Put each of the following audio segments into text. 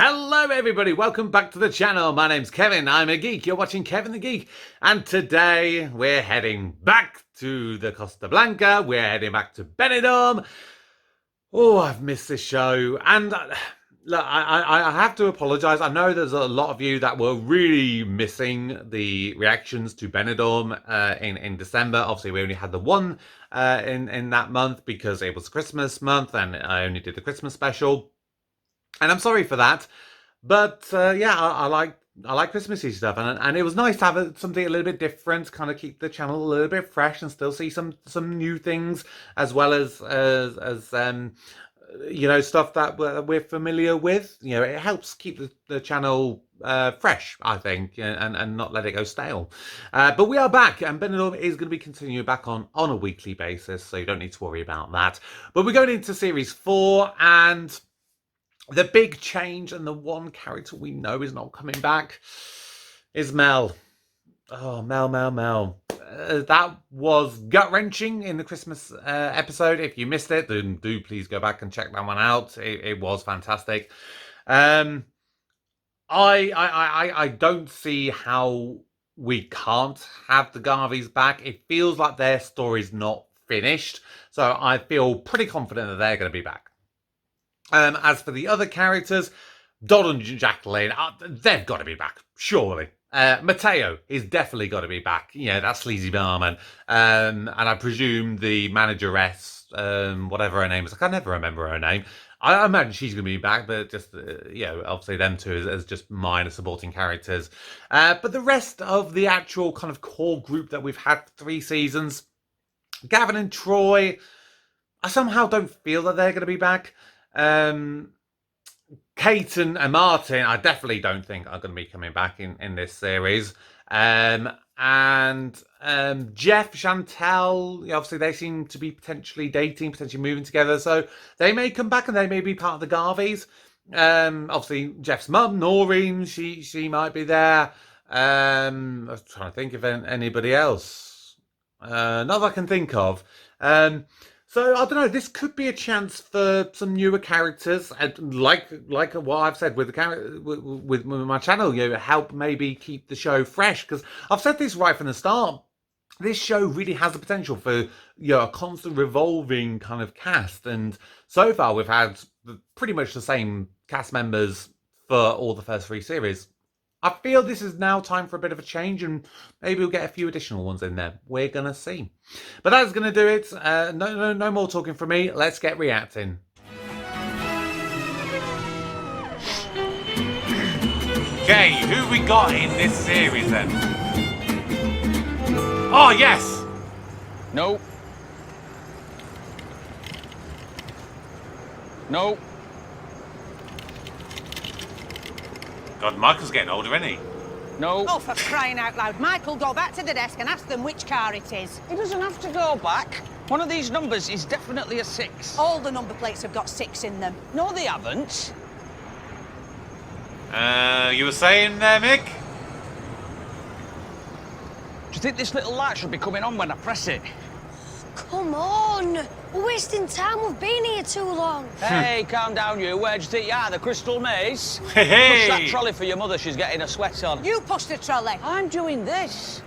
Hello everybody, welcome back to the channel. My name's Kevin, I'm a geek. You're watching Kevin the Geek. And today we're heading back to the Costa Blanca. We're heading back to Benidorm. Oh, I've missed this show. And look, I have to apologise. I know there's a lot of you that were really missing the reactions to Benidorm in December. Obviously, we only had the one in that month because it was Christmas month and I only did the Christmas special. And I'm sorry for that, but yeah, I like Christmassy stuff, and it was nice to have something a little bit different, kind of keep the channel a little bit fresh, and still see some new things as well as you know, stuff that we're familiar with. You know, it helps keep the channel fresh, I think, and not let it go stale. But we are back, and Benidorm is going to be continuing back on a weekly basis, so you don't need to worry about that. But we're going into Series 4, and the big change, and the one character we know is not coming back, is Mel. Oh, Mel. That was gut-wrenching in the Christmas episode. If you missed it, then do please go back and check that one out. It was fantastic. I don't see how we can't have the Garveys back. It feels like their story's not finished, so I feel pretty confident that they're going to be back. As for the other characters, Don and Jacqueline, they've got to be back, surely. Matteo is definitely got to be back. You know, that sleazy barman. And I presume the manageress, whatever her name is, I can never remember her name. I imagine she's going to be back, but just, you know, obviously them two as just minor supporting characters. But the rest of the actual kind of core group that we've had for 3 seasons, Gavin and Troy, I somehow don't feel that they're going to be back. Kate and Martin, I definitely don't think are going to be coming back in this series. And Jeff, Chantel, obviously they seem to be potentially dating, potentially moving together, so they may come back and they may be part of the Garveys. Obviously Jeff's mum, Noreen, she might be there. I was trying to think of anybody else. Not that I can think of. So, I don't know, this could be a chance for some newer characters, and like what I've said with with my channel, you know, help maybe keep the show fresh, because I've said this right from the start. This show really has the potential for, you know, a constant revolving kind of cast, and so far we've had pretty much the same cast members for all the first 3 series. I feel this is now time for a bit of a change, and maybe we'll get a few additional ones in there. We're going to see. But that's going to do it. No more talking from me. Let's get reacting. Okay, who we got in this series then? Oh, yes! No. No. God, Michael's getting older, isn't he? No. Oh, for crying out loud. Michael, go back to the desk and ask them which car it is. He doesn't have to go back. One of these numbers is definitely a 6. All the number plates have got 6 in them. No, they haven't. You were saying there, Mick? Do you think this little light should be coming on when I press it? Come on! We're wasting time. We've been here too long. Hey, calm down, you. Where do you think you are? The Crystal Maze? Hey! Push that trolley for your mother. She's getting a sweat on. You push the trolley. I'm doing this.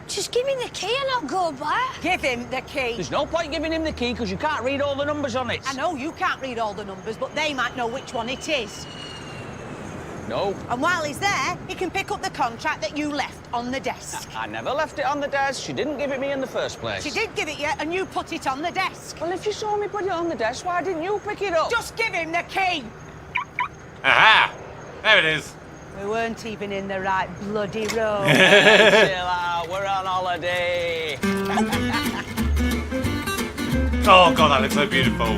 Just give me the key and I'll go back. Give him the key. There's no point giving him the key because you can't read all the numbers on it. I know you can't read all the numbers, but they might know which one it is. No. And while he's there, he can pick up the contract that you left on the desk. I never left it on the desk. She didn't give it me in the first place. She did give it you, and you put it on the desk. Well, if you saw me put it on the desk, why didn't you pick it up? Just give him the key. Aha! There it is. We weren't even in the right bloody road. Hey, chill out. We're on holiday. Oh, God, that looks so beautiful.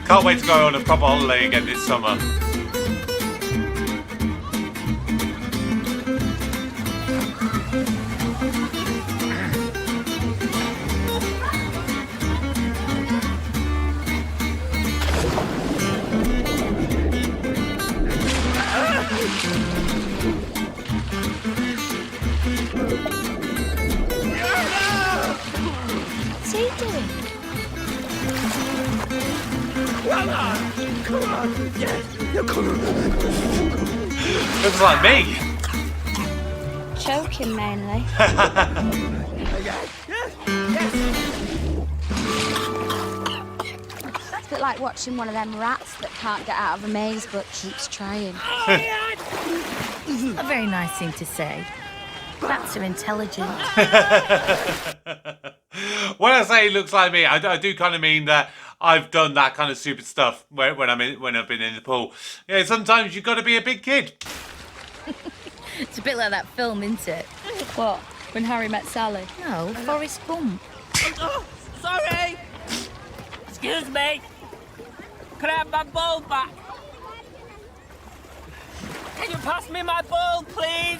Can't wait to go on a proper holiday again this summer. What's he doing? Come on! Come on! Yes! Looks like me. Choking mainly. It's a bit like watching one of them rats that can't get out of a maze but keeps trying. A very nice thing to say. Rats are intelligent. When I say it looks like me, I do kind of mean that I've done that kind of stupid stuff when I've been in the pool. Yeah, sometimes you've got to be a big kid. It's a bit like that film, isn't it? What? When Harry met Sally? No, Forrest Gump. Oh, sorry! Excuse me! Can I have my ball back? Can you pass me my ball, please?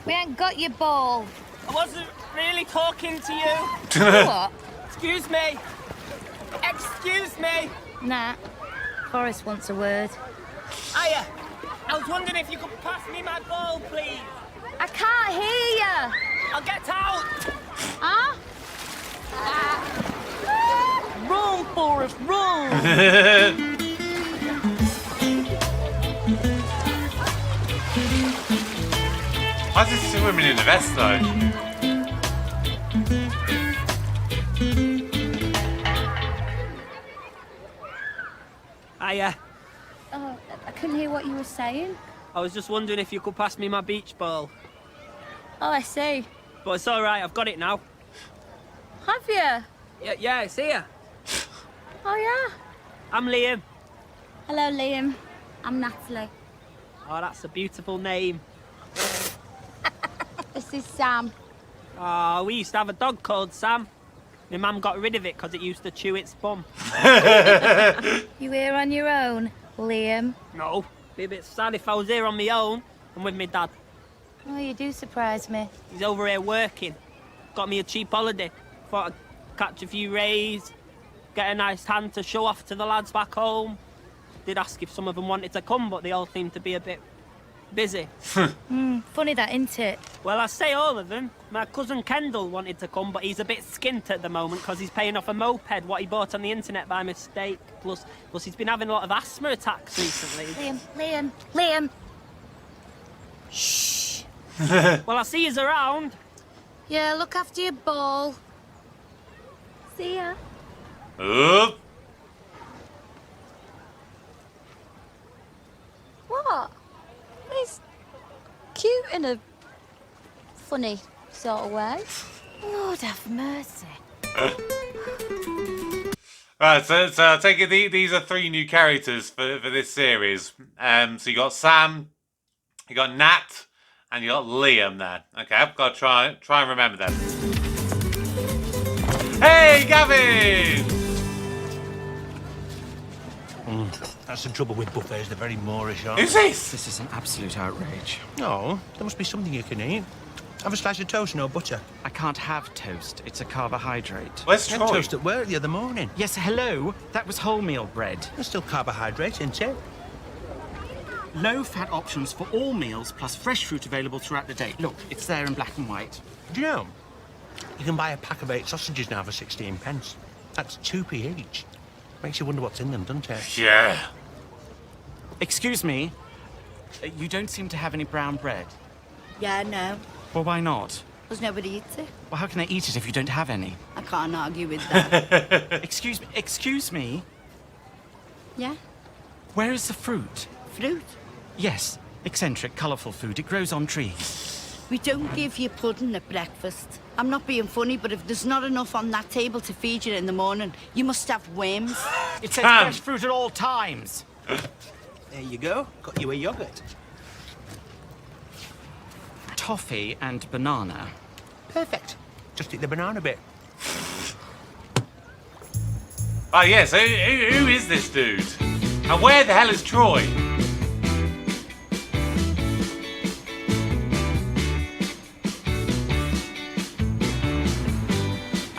We ain't got your ball. I wasn't really talking to you. What? Excuse me! Excuse me! Nah. Forrest wants a word. Hiya! I was wondering if you could pass me my ball, please. I can't hear you. I'll get out! Huh? Run, Forrest, run! Why is this swimming in the vest though? Hiya. Oh, I couldn't hear what you were saying. I was just wondering if you could pass me my beach ball. Oh, I see. But it's all right, I've got it now. Have you? Yeah, it's here. Oh, yeah. I'm Liam. Hello, Liam. I'm Natalie. Oh, that's a beautiful name. This is Sam. Oh, we used to have a dog called Sam. My mum got rid of it because it used to chew its bum. You here on your own, Liam? No, be a bit sad if I was here on my own and with my dad. Oh, you do surprise me. He's over here working. Got me a cheap holiday. Thought I'd catch a few rays, get a nice hand to show off to the lads back home. Did ask if some of them wanted to come, but they all seemed to be a bit busy. Funny that, isn't it? Well, I say all of them. My cousin Kendall wanted to come, but he's a bit skint at the moment because he's paying off a moped what he bought on the internet by mistake. Plus he's been having a lot of asthma attacks recently. Liam. Shh. Well, I see he's around. Yeah, look after your ball. See ya. Oop. What? He's cute in a funny sort of way. Lord have mercy. Right, so I take it these are 3 new characters for this series. So you got Sam, you got Nat, and you got Liam there. Okay, I've got to try and remember them. Hey, Gavin! That's the trouble with buffets, they're very Moorish, aren't Who's they? this? This is an absolute outrage. No, there must be something you can eat. Have a slice of toast, no butter. I can't have toast. It's a carbohydrate. Where's I had Troy? toast at work the other morning. Yes, hello. That was wholemeal bread. There's still carbohydrate, isn't it? Low-fat options for all meals, plus fresh fruit available throughout the day. Look, it's there in black and white. Do you know? You can buy a pack of 8 sausages now for 16 pence. That's 2p each. Makes you wonder what's in them, doesn't it? Yeah. Excuse me. You don't seem to have any brown bread. Yeah, no. Well, why not? Because nobody eats it. Well, how can I eat it if you don't have any? I can't argue with that. Excuse me. Yeah? Where is the fruit? Fruit? Yes, eccentric, colourful food. It grows on trees. We don't give you pudding at breakfast. I'm not being funny, but if there's not enough on that table to feed you in the morning, you must have worms. It says fresh fruit at all times. There you go. Got you a yoghurt. Toffee and banana. Perfect. Just eat the banana bit. Oh, yes, who is this dude? And where the hell is Troy?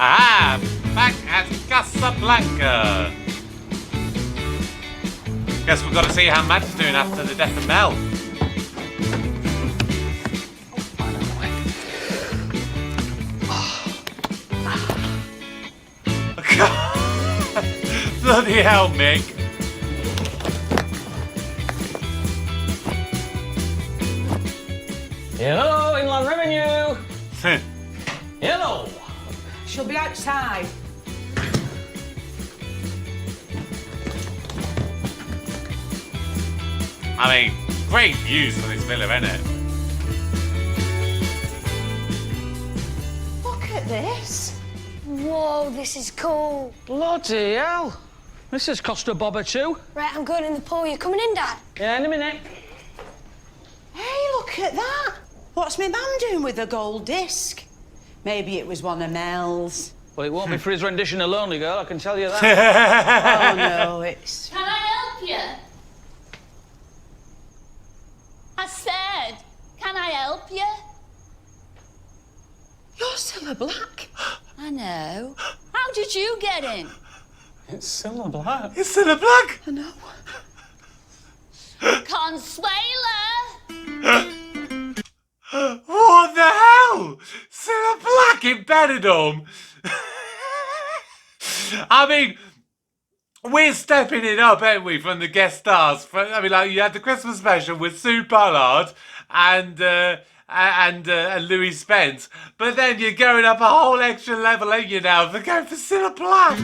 Ah, back at Costa Blanca. Guess we've got to see how Madge is doing after the death of Mel. Bloody hell, Mick. Hello, Inland Revenue. Hello. She'll be outside. I mean, great views for this villa, isn't it? Look at this. Whoa, this is cool. Bloody hell. This is Costa Blanca too. Right, I'm going in the pool. You coming in, Dad? Yeah, in a minute. Hey, look at that. What's my mum doing with a gold disc? Maybe it was one of Mel's. Well, it won't be for his rendition of Lonely Girl, I can tell you that. Oh, no, it's... Can I help you? I said, can I help you? You're Cilla Black. I know. How did you get in? It's Cilla Black. It's Cilla Black! I know. Consuela! What the hell? Cilla Black in Benidorm? I mean, we're stepping it up, ain't we, from the guest stars? I mean, like, you had the Christmas special with Sue Pollard and Louis Spence, but then you're going up a whole extra level, ain't you, now, for going for Cilla Black?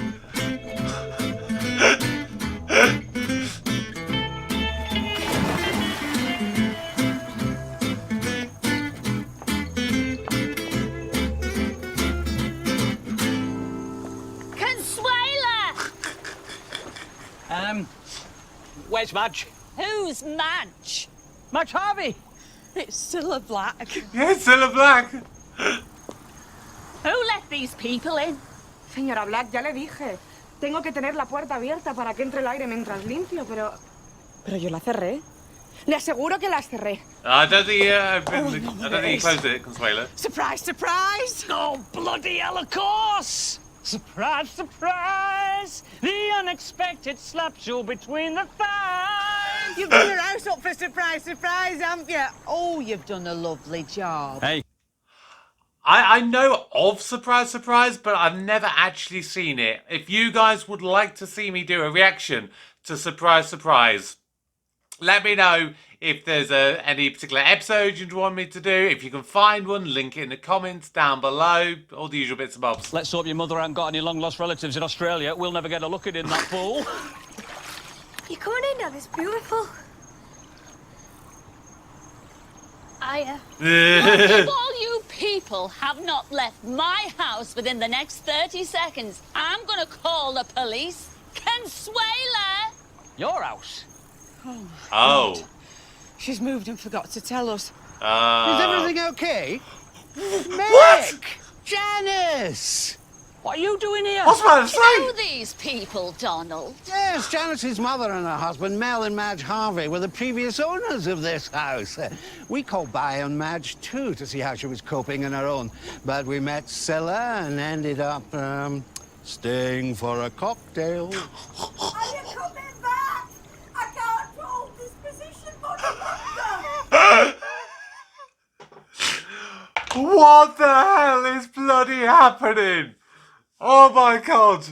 Where's Madge? Who's Madge? Madge Harvey. It's Cilla Black. Yeah, Cilla Black. Who let these people in? Señora Black, ya le dije. Tengo que tener la puerta abierta para que entre el aire mientras limpio, pero yo la cerré. Le aseguro que la cerré. I don't think you closed it, Consuela. Surprise, surprise! Oh, bloody hell, of course! Surprise, surprise! The unexpected slaps you between the thighs! You've done your house up for surprise, surprise, haven't you? Oh, you've done a lovely job. Hey. I know of Surprise Surprise, but I've never actually seen it. If you guys would like to see me do a reaction to Surprise Surprise, let me know if there's any particular episode you'd want me to do. If you can find one, link it in the comments down below. All the usual bits and bobs. Let's hope your mother hasn't got any long-lost relatives in Australia. We'll never get a look at in that pool. You coming in, Dad? It's beautiful. Hiya. If all you people have not left my house within the next 30 seconds, I'm going to call the police. Consuela! Your house? Oh. She's moved and forgot to tell us. Is everything okay? What? Janice! What are you doing here? What's about to Who say? are these people, Donald? Yes, Janice's mother and her husband, Mel and Madge Harvey, were the previous owners of this house. We called by on Madge, too, to see how she was coping on her own. But we met Cilla and ended up, staying for a cocktail. Are you coming back? I can't hold this position much longer. What the hell is bloody happening? Oh my god.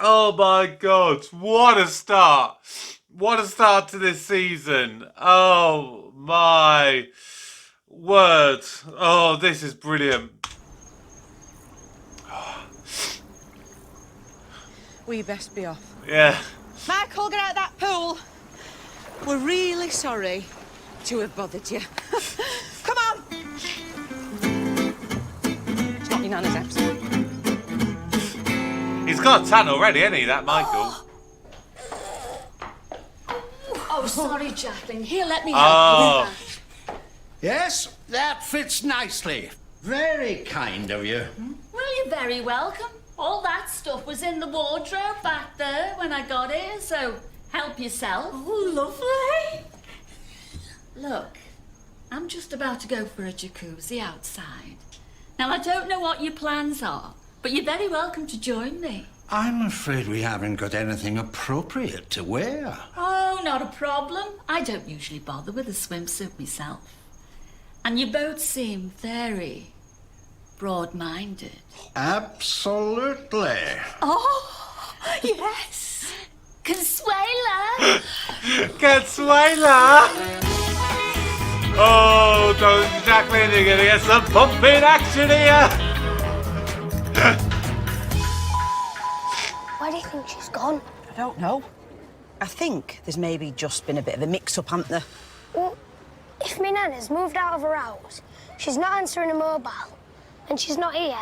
Oh my god. What a start. What a start to this season. Oh my word. Oh, this is brilliant. We best be off. Yeah. Michael, get out of that pool. We're really sorry to have bothered you. Come on. It's not your nana's house. He's got a tan already, hasn't he, that Michael? Oh, sorry, Jacqueline. Here, let me help you. Yes, that fits nicely. Very kind of you. Well, you're very welcome. All that stuff was in the wardrobe back there when I got here, so help yourself. Oh, lovely. Look, I'm just about to go for a jacuzzi outside. Now, I don't know what your plans are, but you're very welcome to join me. I'm afraid we haven't got anything appropriate to wear. Oh, not a problem. I don't usually bother with a swimsuit myself. And you both seem very, broad-minded. Absolutely. Oh, yes. Consuela. Consuela! Oh, Jacqueline, you're gonna get some pumping action here! Where do you think she's gone? I don't know. I think there's maybe just been a bit of a mix-up, hasn't there? Well, if my nana's moved out of her house, she's not answering a mobile, and she's not here,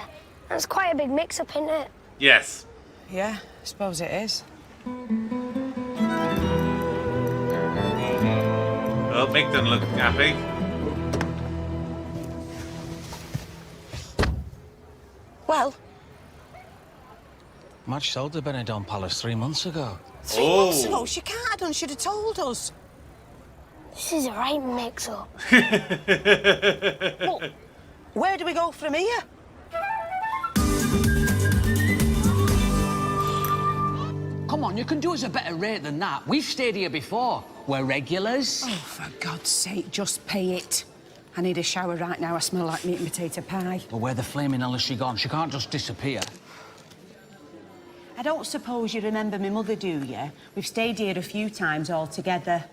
that's quite a big mix-up, isn't it? Yes. Yeah, I suppose it is. Well, Mick doesn't look happy. Well, Madge sold the Benidorm Palace 3 months ago. 3 months ago? She can't have done. Should have told us. This is a right mix-up. Well, where do we go from here? Come on, you can do us a better rate than that. We've stayed here before. We're regulars. Oh, for God's sake, just pay it. I need a shower right now. I smell like meat and potato pie. Well, where the flaming hell has she gone? She can't just disappear. I don't suppose you remember my mother, do you? We've stayed here a few times all together.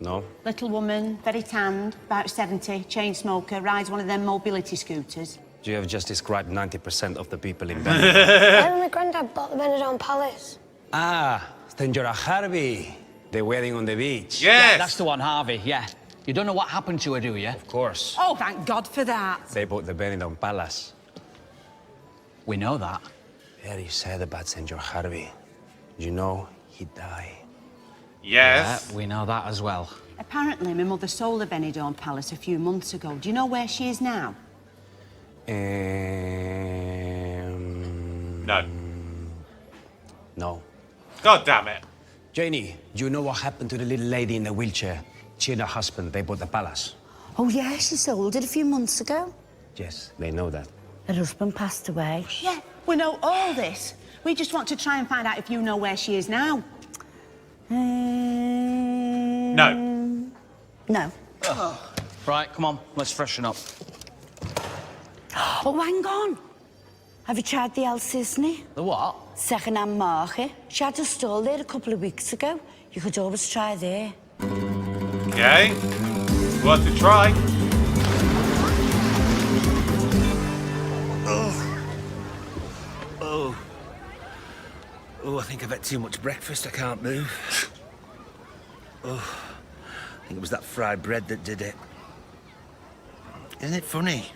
No. Little woman, very tanned, about 70, chain smoker, rides one of them mobility scooters. You have just described 90% of the people in Benidorm. Where did my granddad bought the Benidorm Palace? Ah, Senora Harvey. The wedding on the beach. Yeah, that's the one, Harvey, yeah. You don't know what happened to her, do you? Of course. Oh, thank God for that. They bought the Benidorm Palace. We know that. Yeah, you said about Senor Harvey. You know he died. Yes. Yeah, we know that as well. Apparently, my mother sold the Benidorm Palace a few months ago. Do you know where she is now? No. No. God damn it. Janie, you know what happened to the little lady in the wheelchair? She and her husband, they bought the palace. Oh, yeah, she sold it a few months ago. Yes, they know that. Her husband passed away. Yeah, we know all this. We just want to try and find out if you know where she is now. No. No. Oh. Right, come on, let's freshen up. Oh, hang on. Have you tried the El Cisne? The what? Second-hand market. She had a stall there a couple of weeks ago. You could always try there. Okay. Worth a try. Oh, I think I've had too much breakfast. I can't move. Oh, I think it was that fried bread that did it. Isn't it funny?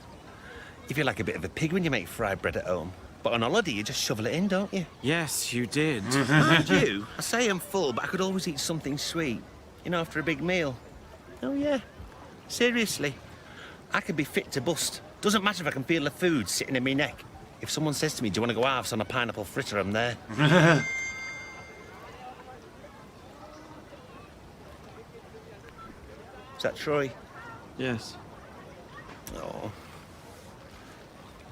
You feel like a bit of a pig when you make fried bread at home. But on holiday, you just shovel it in, don't you? Yes, you did. Mind you, I say I'm full, but I could always eat something sweet. You know, after a big meal. Oh, yeah. Seriously. I could be fit to bust. Doesn't matter if I can feel the food sitting in my neck. If someone says to me, do you want to go halves on a pineapple fritter, I'm there. Is that Troy? Yes. Oh.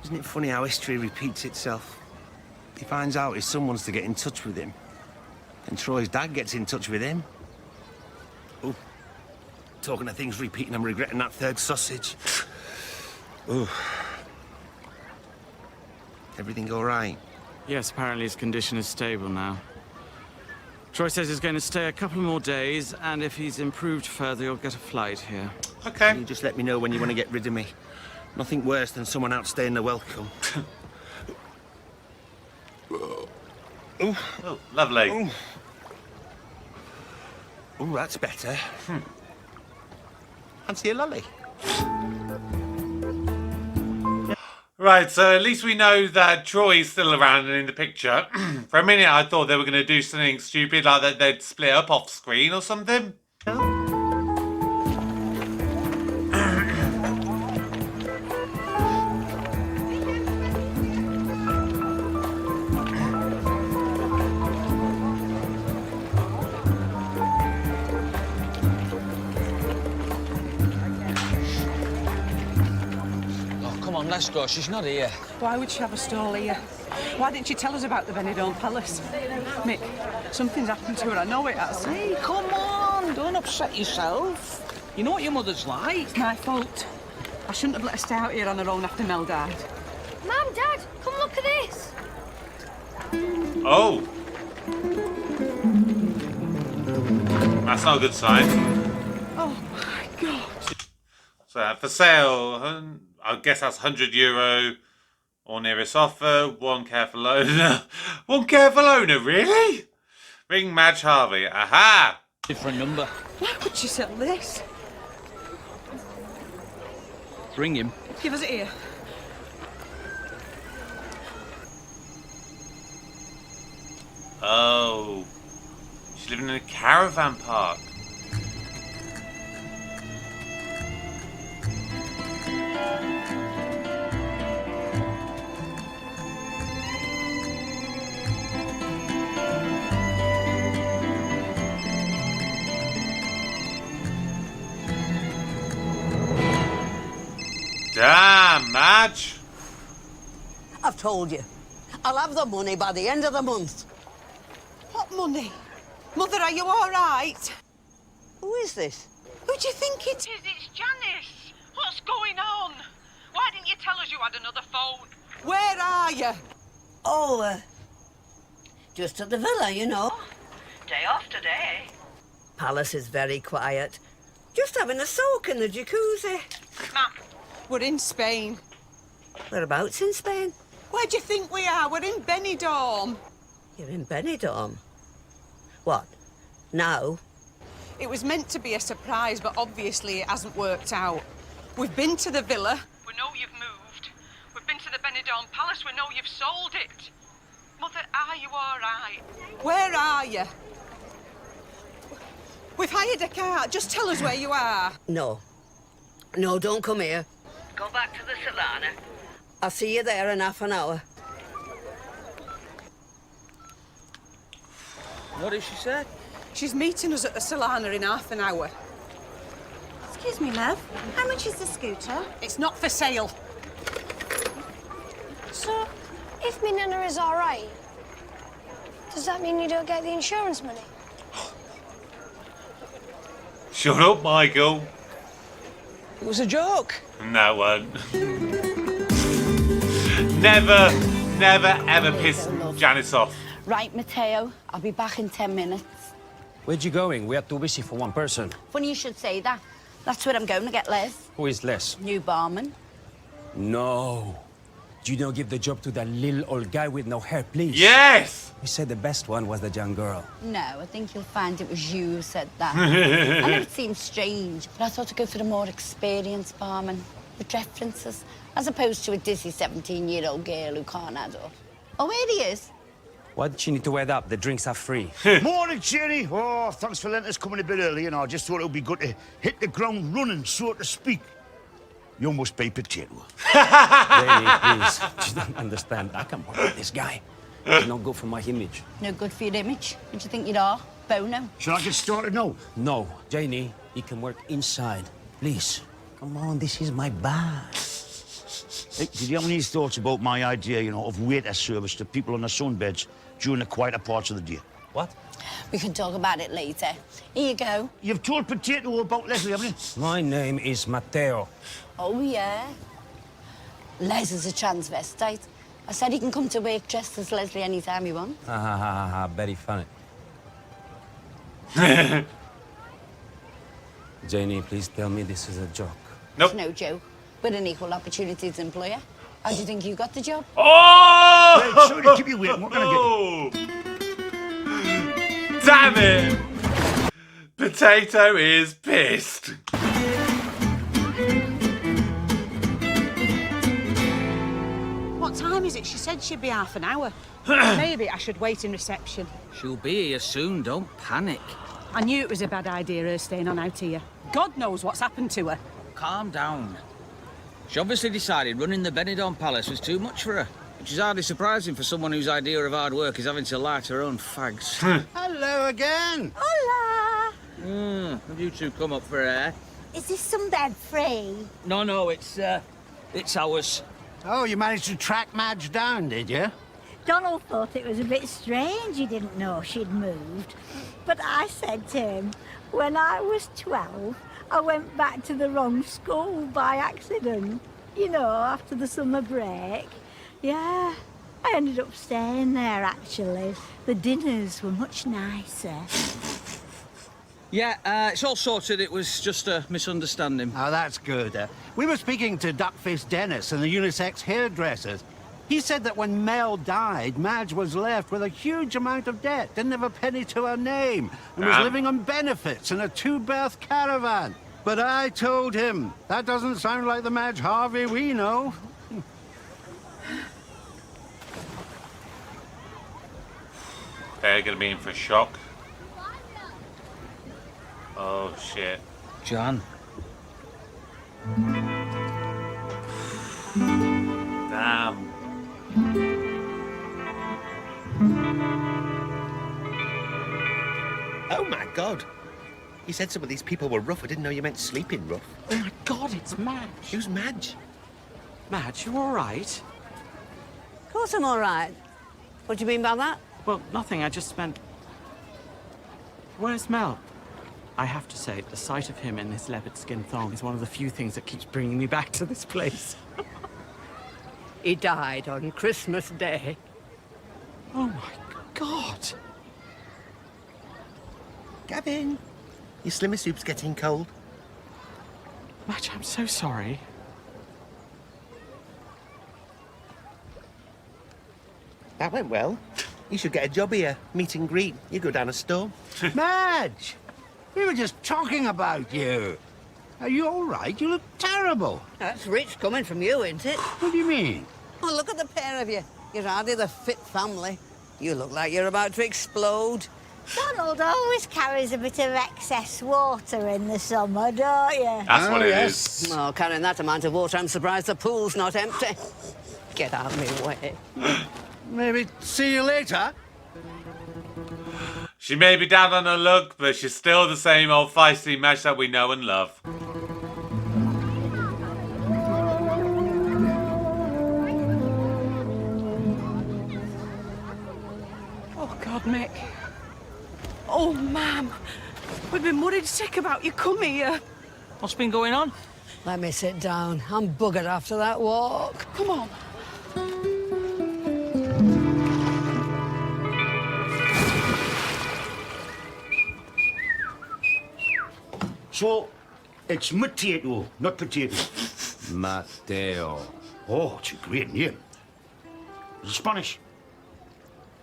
Isn't it funny how history repeats itself? He finds out his son wants to get in touch with him. And Troy's dad gets in touch with him. Oh. Talking of things repeating, I'm regretting that third sausage. Oh. Everything all right? Yes, apparently his condition is stable now. Troy says he's going to stay a couple more days, and if he's improved further, he'll get a flight here. Okay. You just let me know when you want to get rid of me. Nothing worse than someone outstaying their welcome. Oh, lovely. Oh, that's better. Fancy a lolly? Right, so at least we know that Troy's still around and in the picture. For a minute, I thought they were going to do something stupid, like that they'd split up off screen or something. Let's go. She's not here. Why would she have a stall here? Why didn't she tell us about the Benidorm Palace? Mick, something's happened to her. I know it has. Hey, come on. Don't upset yourself. You know what your mother's like. It's my fault. I shouldn't have let her stay out here on her own after Mel died. Mum, Dad, come look at this. Oh. That's not a good sign. Oh my God. So for sale, I guess that's €100 or nearest offer. One careful owner. One careful owner, really? Ring Madge Harvey. Aha! Different number. Why would she sell this? Ring him. Give us it here. Oh. She's living in a caravan park. Damn, Madge. I've told you. I'll have the money by the end of the month. What money? Mother, are you all right? Who is this? Who do you think it is? It's Janice. What's going on? Why didn't you tell us you had another phone? Where are you? Oh, just at the villa, you know. Day off today. Palace is very quiet. Just having a soak in the jacuzzi. Mum, we're in Spain. Whereabouts in Spain? Where do you think we are? We're in Benidorm. You're in Benidorm. What? Now? It was meant to be a surprise, but obviously it hasn't worked out. We've been to the villa. We know you've moved. We've been to the Benidorm Palace. We know you've sold it. Mother, are you all right? Where are you? We've hired a car. Just tell us where you are. No. No, don't come here. Go back to the Solana. I'll see you there in half an hour. What did she say? She's meeting us at the Solana in half an hour. Excuse me, love. How much is the scooter? It's not for sale. So, if me nana is all right, does that mean you don't get the insurance money? Shut up, Michael. It was a joke. No one. Never, ever piss Janice off. Right, Matteo, I'll be back in 10 minutes. Where'd you going? We are too busy for one person. Funny you should say that. That's where I'm going to get Les. Who is Les? New barman. No. Do you not give the job to that little old guy with no hair, please? Yes! We said the best one was the young girl. No, I think you'll find it was you who said that. I know it seems strange, but I thought to go for the more experienced barman with references, as opposed to a dizzy 17-year-old girl who can't add up. Oh, here he is. Why did she need to wait up? The drinks are free. Morning, Jenny. Oh, thanks for letting us come in a bit early, you know. I just thought it would be good to hit the ground running, so to speak. You must be potato. Jenny, please. You don't understand. I can't work with this guy. It's not good for my image. No good for your image. What do you think you are? Bono? Shall I get started now? No, Janie, he can work inside. Please. Come on, this is my bag. Hey, did you have any thoughts about my idea, you know, of waiter service to people on the sunbeds during the quieter parts of the day? What? We can talk about it later. Here you go. You've told Potato about Leslie, haven't you? My name is Matteo. Oh, yeah. Les is a transvestite. I said he can come to work dressed as Leslie anytime he wants. Ha ha ha ha ha, very funny. Janie, please tell me this is a joke. Nope. It's no joke. We're an equal opportunities employer. How do you think you got the job? Oh! Hey, sorry to keep you waiting. What can I get? Damn it! Potato is pissed. What time is it? She said she'd be half an hour. Maybe I should wait in reception. She'll be here soon, don't panic. I knew it was a bad idea, her staying on out here. God knows what's happened to her. Calm down. She obviously decided running the Benidorm Palace was too much for her, which is hardly surprising for someone whose idea of hard work is having to light her own fags. Hello again. Hola! Have you two come up for air? Is this sunbed free? No, it's ours. Oh, you managed to track Madge down, did you? Donald thought it was a bit strange he didn't know she'd moved. But I said to him, when I was 12, I went back to the wrong school by accident. You know, after the summer break. Yeah, I ended up staying there, actually. The dinners were much nicer. Yeah, it's all sorted. It was just a misunderstanding. Oh, that's good. We were speaking to Duckface Dennis and the unisex hairdressers. He said that when Mel died, Madge was left with a huge amount of debt, didn't have a penny to her name, and was living on benefits in a two-berth caravan. But I told him, that doesn't sound like the Madge Harvey we know. They're going to be in for a shock. Oh, shit. John. Damn. Oh, my God. You said some of these people were rough. I didn't know you meant sleeping rough. Oh, my God, it's Madge. Who's Madge? Madge, you all right? Of course I'm all right. What do you mean by that? Well, nothing. I just meant... Where's Mel? I have to say, the sight of him in his leopard skin thong is one of the few things that keeps bringing me back to this place. He died on Christmas Day. Oh, my God. Gavin, your slimmer soup's getting cold. Madge, I'm so sorry. That went well. You should get a job here. Meet and greet. You go down a store. Madge! We were just talking about you. Are you all right? You look terrible. That's rich coming from you, isn't it? What do you mean? Oh, look at the pair of you. You're hardly the fit family. You look like you're about to explode. Donald always carries a bit of excess water in the summer, don't you? That's what it is. Oh, carrying that amount of water, I'm surprised the pool's not empty. Get out of my way. Maybe see you later. She may be down on her luck, but she's still the same old feisty Madge that we know and love. Oh, God, Mick. Oh, ma'am. We've been worried sick about you coming here. What's been going on? Let me sit down. I'm buggered after that walk. Come on. So, it's Mateo, not potato. Mateo. Oh, it's a great name. Is it Spanish?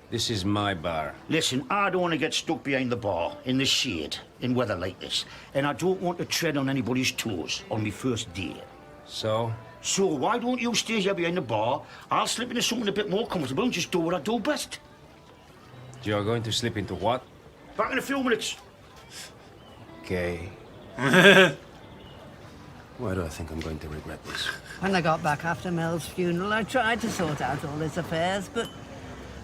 This is my bar. Listen, I don't want to get stuck behind the bar, in the shade, in weather like this. And I don't want to tread on anybody's toes on my first date. So? So why don't you stay here behind the bar? I'll slip into something a bit more comfortable and just do what I do best. You're going to slip into what? Back in a few minutes. Okay. Why do I think I'm going to regret this? When I got back after Mel's funeral, I tried to sort out all his affairs, but,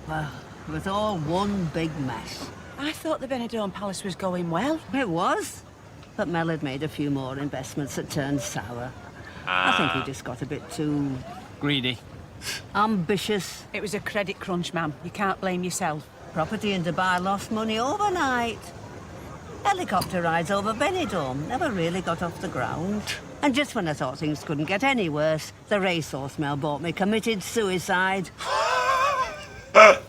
well, it was all one big mess. I thought the Benidorm Palace was going well. It was, but Mel had made a few more investments that turned sour. I think he just got a bit too... Greedy. Ambitious. It was a credit crunch, ma'am. You can't blame yourself. Property in Dubai lost money overnight. Helicopter rides over Benidorm never really got off the ground. And just when I thought things couldn't get any worse, the racehorse Mel bought me committed suicide. I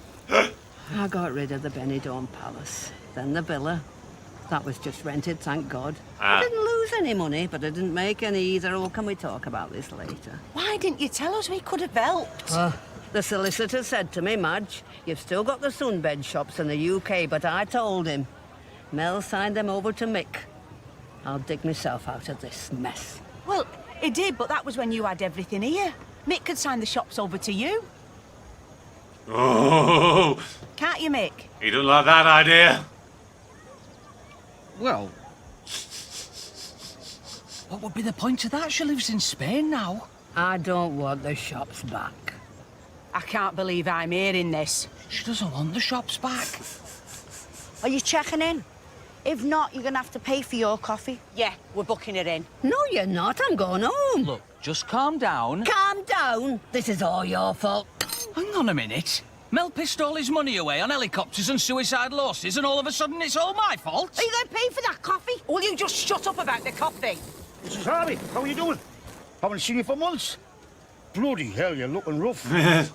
got rid of the Benidorm Palace, then the villa. That was just rented, thank God. I didn't lose any money, but I didn't make any either. Or can we talk about this later? Why didn't you tell us? We could have helped. The solicitor said to me, Madge, you've still got the sunbed shops in the UK, but I told him. Mel signed them over to Mick. I'll dig myself out of this mess. Well, he did, but that was when you had everything here. Mick could sign the shops over to you. Oh! Can't you, Mick? He don't like that idea. Well... what would be the point of that? She lives in Spain now. I don't want the shops back. I can't believe I'm hearing this. She doesn't want the shops back. Are you checking in? If not, you're going to have to pay for your coffee. Yeah, we're booking it in. No, you're not. I'm going home. Look, just calm down. Calm down. This is all your fault. Hang on a minute. Mel pissed all his money away on helicopters and suicide losses, and all of a sudden it's all my fault? Are you going to pay for that coffee? Will you just shut up about the coffee? Mrs. Harvey, how are you doing? Haven't seen you for months. Bloody hell, you're looking rough.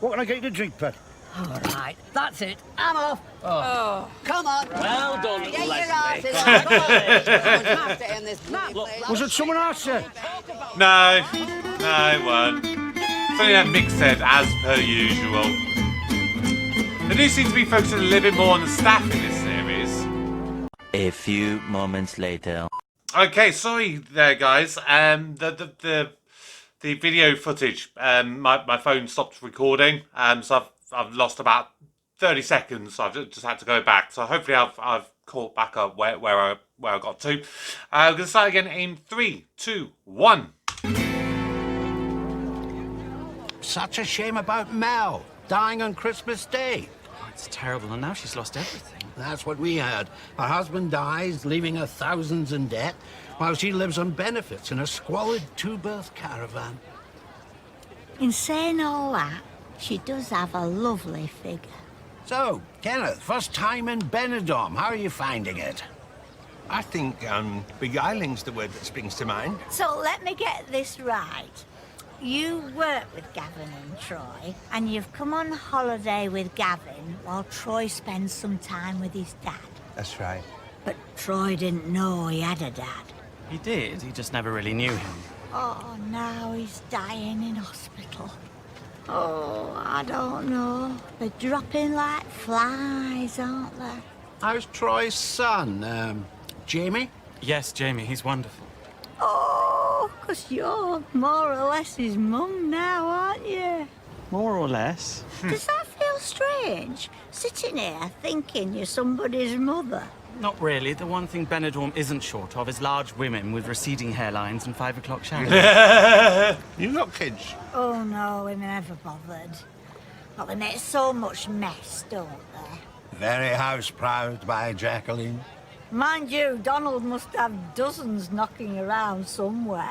What can I get you to drink, pet? All right, that's it. I'm off. Oh. Come on. Well done, Get your Leslie. asses on. Come on. Someone's have to end this bloody place. Was it someone else, sir? No, it weren't. Something that Mick said, as per usual. They do seem to be focusing a little bit more on the staff in this series. A few moments later. Okay, sorry there, guys. The video footage, my phone stopped recording, so I've lost about 30 seconds. So I've just had to go back. So hopefully I've caught back up where I got to. I'm gonna start again in 3, 2, 1. Such a shame about Mel dying on Christmas Day. Oh, it's terrible, and now she's lost everything. That's what we heard. Her husband dies, leaving her thousands in debt, while she lives on benefits in a squalid two-berth caravan. In saying all that, she does have a lovely figure. So, Kenneth, first time in Benidorm. How are you finding it? I think beguiling's the word that springs to mind. So let me get this right. You work with Gavin and Troy, and you've come on holiday with Gavin while Troy spends some time with his dad. That's right. But Troy didn't know he had a dad. He did, he just never really knew him. Oh, now he's dying in hospital. Oh, I don't know. They're dropping like flies, aren't they? How's Troy's son, Jamie? Yes, Jamie, he's wonderful. Oh, 'cause you're more or less his mum now, aren't you? More or less. Does that feel strange? Sitting here thinking you're somebody's mother? Not really. The one thing Benidorm isn't short of is large women with receding hairlines and 5 o'clock shadows. You got kids? Oh no, we never bothered. Well, they make so much mess, don't they? Very house-proud by Jacqueline. Mind you, Donald must have dozens knocking around somewhere.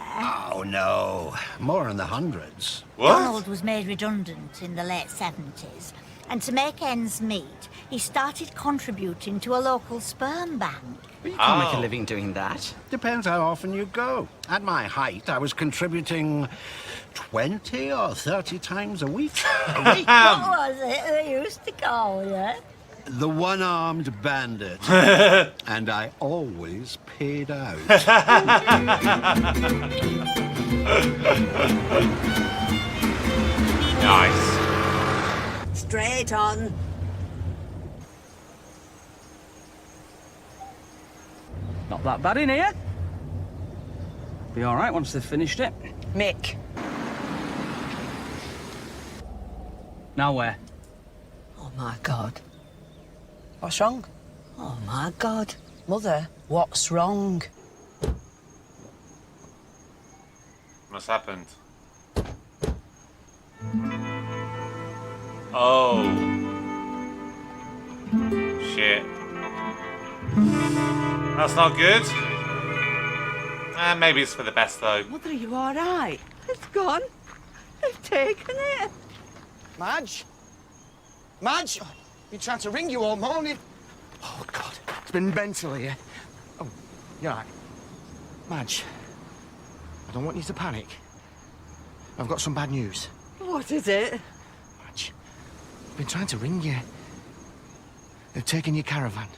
Oh, no. More in the hundreds. Donald was made redundant in the late 70s, and to make ends meet, he started contributing to a local sperm bank. But you can't make a living doing that. Depends how often you go. At my height, I was contributing 20 or 30 times a week. What was it they used to call you? The one-armed bandit. And I always paid out. Nice. Straight on. Not that bad in here. Be all right once they've finished it. Mick. Now where? Oh, my God. What's wrong? Oh, my God. Mother, what's wrong? What's happened? Oh. Shit. That's not good. Maybe it's for the best, though. Mother, are you all right? It's gone. They've taken it. Madge? Madge? Been trying to ring you all morning. Oh, God. It's been mental here. Oh, you're right. Madge, I don't want you to panic. I've got some bad news. What is it? Madge, I've been trying to ring you. They've taken your caravan.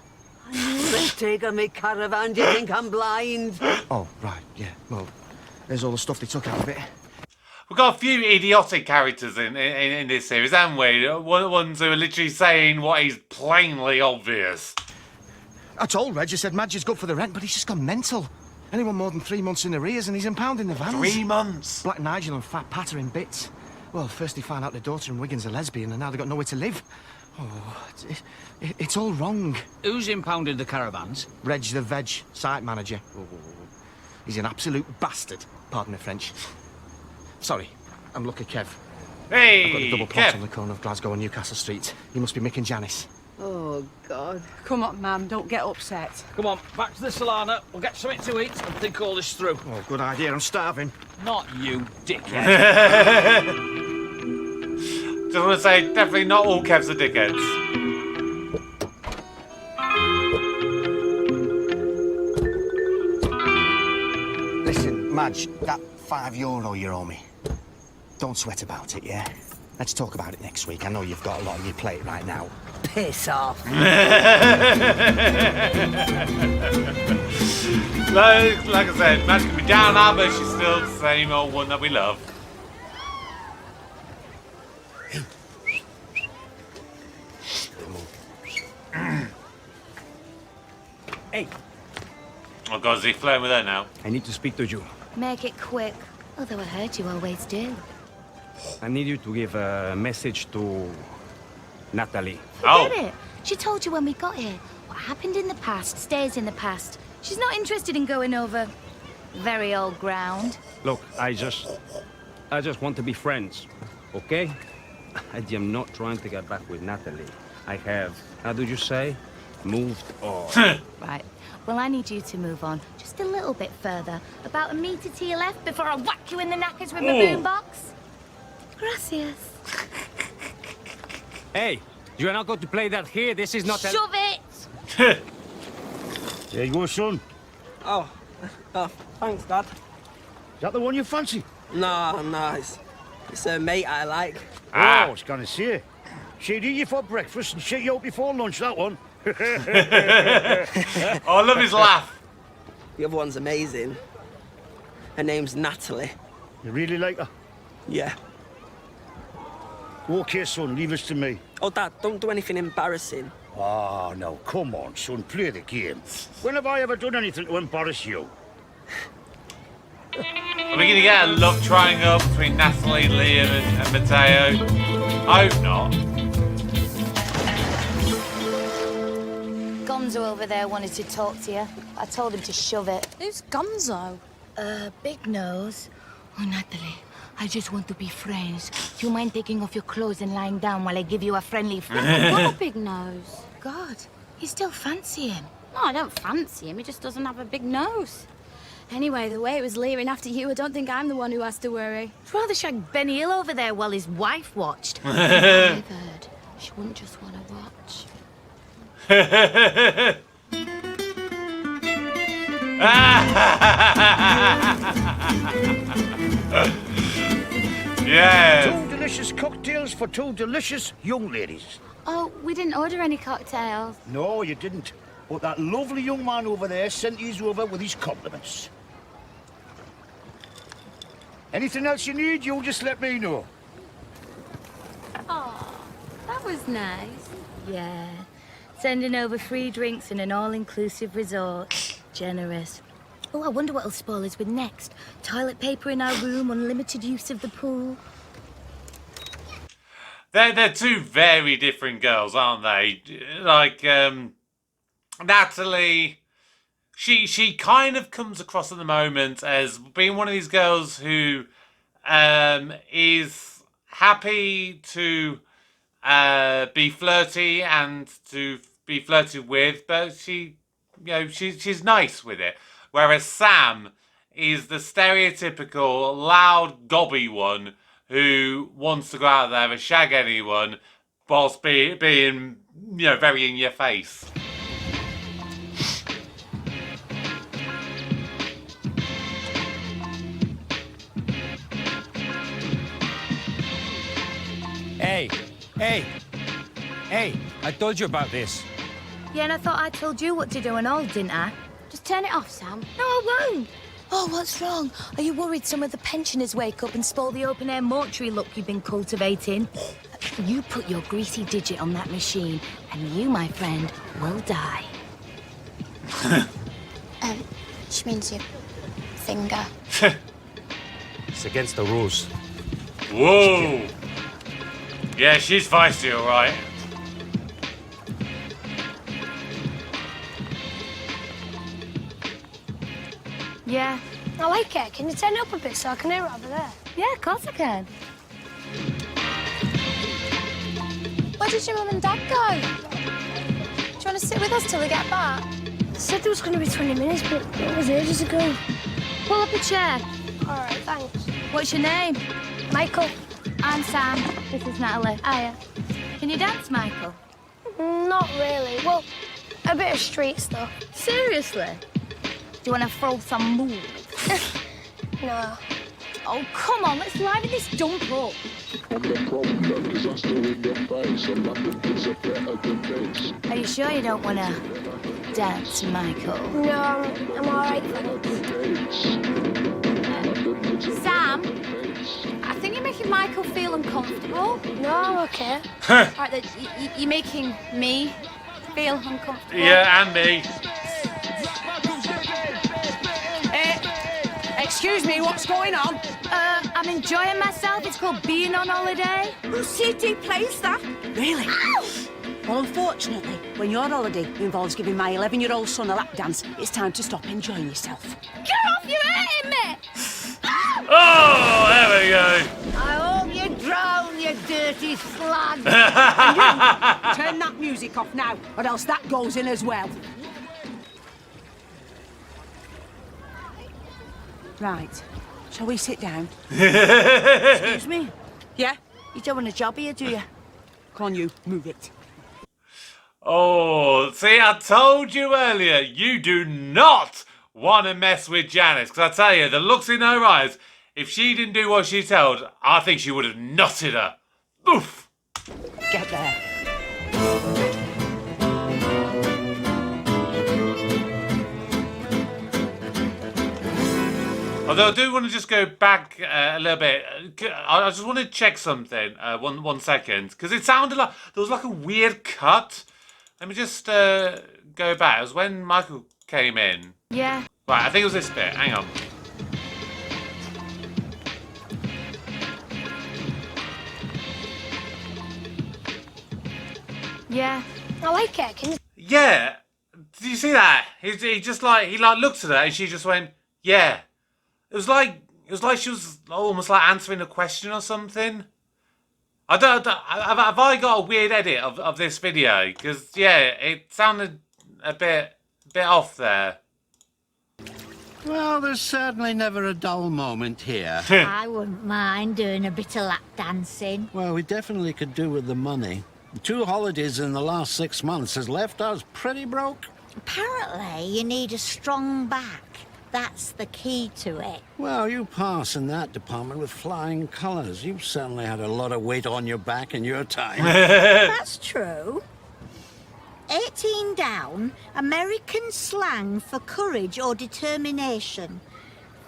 I knew they'd taken me caravan. Do you think I'm blind? Oh, right, yeah. Well, there's all the stuff they took out of it. We've got a few idiotic characters in this series, haven't we? Ones who are literally saying what is plainly obvious. I told Reg, I said Madge is good for the rent, but he's just gone mental. Anyone more than 3 months in arrears and he's impounding the vans. 3 months? Black Nigel and Fat Patter in bits. Well, first they found out their daughter in Wigan's a lesbian and now they've got nowhere to live. Oh, it's all wrong. Who's impounded the caravans? Reg the Veg, site manager. Oh, he's an absolute bastard. Pardon the French. Sorry, I'm Lucky Kev. Hey, I've got a double plot Kev. on the corner of Glasgow and Newcastle Street. You must be Mick and Janice. Oh, God. Come on, Mum, don't get upset. Come on, back to the Solana. We'll get something to eat and think all this through. Oh, good idea. I'm starving. Not you, dickhead. Just want to say, definitely not all Kevs are dickheads. Listen, Madge, that €5 you owe me. don't sweat about it, yeah? Let's talk about it next week. I know you've got a lot on your plate right now. Piss off. Like I said, Madge can be down out, but she's still the same old one that we love. Hey. Oh God, is he flirting with her now? I need to speak to you. Make it quick. Although I heard you always do. I need you to give a message to Natalie. Forget it. She told you when we got here. What happened in the past stays in the past. She's not interested in going over very old ground. Look, I just want to be friends, okay? I am not trying to get back with Natalie. I have, how do you say, moved on. Right. Well, I need you to move on just a little bit further. About a metre to your left before I whack you in the knackers with my boombox. Gracias. Hey, you are not going to play that here. This is not Shove it! There you go, son. Oh, thanks, Dad. Is that the one you fancy? No, it's a mate I like. Oh, I was gonna say. She'd eat you for breakfast and shit you out before lunch, that one. Oh, I love his laugh. The other one's amazing. Her name's Natalie. You really like her? Yeah. Okay, son, leave us to me. Oh, Dad, don't do anything embarrassing. Oh, no, come on, son, play the game. When have I ever done anything to embarrass you? Are we going to get a love triangle between Natalie, Liam, and Matteo? I hope not. Gonzo over there wanted to talk to you. I told him to shove it. Who's Gonzo? Big nose. Oh, Natalie, I just want to be friends. Do you mind taking off your clothes and lying down while I give you a friendly I've got a big nose. God, you still fancy him? No, I don't fancy him. He just doesn't have a big nose. Anyway, the way it was leering after you, I don't think I'm the one who has to worry. I'd rather shag Benny Hill over there while his wife watched. I've heard she wouldn't just want to watch. Yes. 2 delicious cocktails for 2 delicious young ladies. Oh, we didn't order any cocktails. No, you didn't. But that lovely young man over there sent these over with his compliments. Anything else you need, you just let me know. Oh, that was nice. Yeah. Sending over free drinks in an all-inclusive resort. Generous. Oh, I wonder what'll spoil us with next. Toilet paper in our room, unlimited use of the pool. They're two very different girls, aren't they? Like, Natalie, she kind of comes across at the moment as being one of these girls who is happy to be flirty and to be flirted with, but she's nice with it. Whereas Sam is the stereotypical loud gobby one who wants to go out there and shag anyone whilst being very in your face. Hey, I told you about this. Yeah, and I thought I told you what to do and all, didn't I? Just turn it off, Sam. No, I won't. Oh, what's wrong? Are you worried some of the pensioners wake up and spoil the open-air mortuary look you've been cultivating? You put your greasy digit on that machine, and you, my friend, will die. Which means your finger. It's against the rules. Whoa! Yeah, she's feisty, all right. Yeah. I like it. Can you turn it up a bit so I can hear it over there? Yeah, of course I can. Where did your mum and dad go? Do you want to sit with us till they get back? They said there was going to be 20 minutes, but it was ages ago. Pull up a chair. All right, thanks. What's your name? Michael. I'm Sam. This is Natalie. Hiya. Can you dance, Michael? Not really. Well, a bit of street stuff. Seriously? Do you want to throw some moves? No. Oh, come on, let's liven this dump up. Are you sure you don't want to dance, Michael? No, I'm all right, thanks. Sam, I think you're making Michael feel uncomfortable. No, I'm okay. Right, you're making me feel uncomfortable. Yeah, and me. Excuse me, what's going on? I'm enjoying myself. It's called being on holiday. Who city place that? Really? Well, unfortunately, when your holiday involves giving my 11-year-old son a lap dance, it's time to stop enjoying yourself. Get off, you're hurting me! Oh, there we go. I hope you drown, you dirty slag. And you, turn that music off now, or else that goes in as well. Right. Shall we sit down? Excuse me? Yeah? You don't want a job here, do you? Come on, you. Move it. Oh, see, I told you earlier, you do not want to mess with Janice. Because I tell you, the looks in her eyes, if she didn't do what she told, I think she would have nutted her. Oof. Get there. Although I do want to just go back a little bit. I just want to check something. One second. Because it sounded like there was like a weird cut. Let me just go back. It was when Michael came in. Yeah. Right, I think it was this bit. Hang on. Yeah. I like it. Can you... Yeah. Did you see that? He just like, he like looked at her and she just went, yeah. It was like she was almost like answering a question or something. Have I got a weird edit of this video? Because yeah, it sounded a bit off there. Well, there's certainly never a dull moment here. I wouldn't mind doing a bit of lap dancing. Well, we definitely could do with the money. 2 holidays in the last 6 months has left us pretty broke. Apparently, you need a strong back. That's the key to it. Well, you pass in that department with flying colours. You've certainly had a lot of weight on your back in your time. That's true. 18 down, American slang for courage or determination.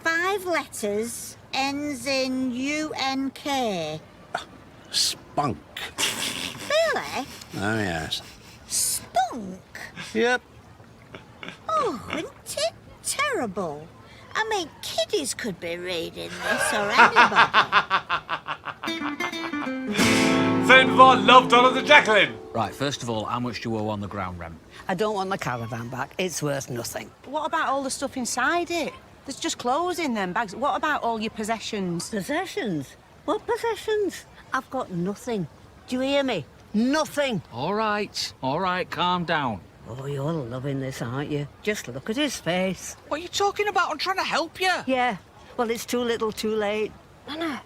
5 letters, ends in UNK. Spunk. Really? Oh, yes. Spunk? Yep. Oh, isn't it terrible? I mean, kiddies could be reading this, or anybody. Same before, love dollars and Jacqueline. Right, first of all, how much do you owe on the ground rent? I don't want the caravan back. It's worth nothing. What about all the stuff inside it? There's just clothes in them bags. What about all your possessions? Possessions? What possessions? I've got nothing. Do you hear me? Nothing. All right, calm down. Oh, you're loving this, aren't you? Just look at his face. What are you talking about? I'm trying to help you. Yeah. Well, it's too little, too late. Nana,